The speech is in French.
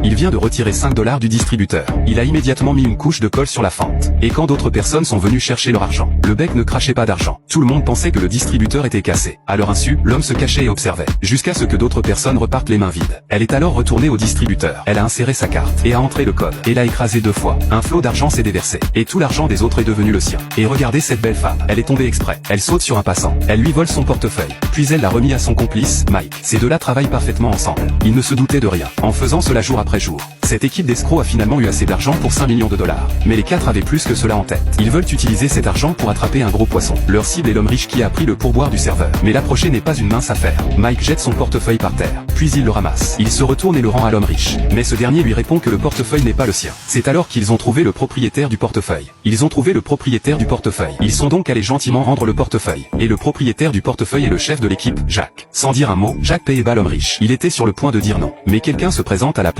Il vient de retirer 5 $ du distributeur. Il a immédiatement mis une couche de colle sur la fente. Et quand d'autres personnes sont venues chercher leur argent, le bec ne crachait pas d'argent. Tout le monde pensait que le distributeur était cassé. À leur insu, l'homme se cachait et observait, jusqu'à ce que d'autres personnes repartent les mains vides. Elle est alors retournée au distributeur. Elle a inséré sa carte et a entré le code. Et l'a écrasé 2 fois. Un flot d'argent s'est déversé. Et tout l'argent des autres est devenu le sien. Et regardez cette belle femme. Elle est tombée exprès. Elle saute sur un passant. Elle lui vole son portefeuille. Puis elle l'a remis à son complice, Mike. Ces deux-là travaillent parfaitement ensemble. Ils ne se doutaient de rien. En faisant cela jour après jour, cette équipe d'escrocs a finalement eu assez d'argent pour 5 millions $. Mais les 4 avaient plus que cela en tête. Ils veulent utiliser cet argent pour attraper un gros poisson. Leur cible est l'homme riche qui a pris le pourboire du serveur. Mais l'approcher n'est pas une mince affaire. Mike jette son portefeuille par terre. Puis il le ramasse. Il se retourne et le rend à l'homme riche. Mais ce dernier lui répond que le portefeuille n'est pas le sien. C'est alors qu'ils ont trouvé le propriétaire du portefeuille. Ils ont trouvé le propriétaire du portefeueuille. Ils sont donc allés gentiment rendre le portefeuille. Et le propriétaire du portefeuille est le chef de l'équipe, Jack. Sans dire un mot, Jack paye bas l'homme riche. Il était sur le point de dire non. Mais quelqu'un se présente à la porte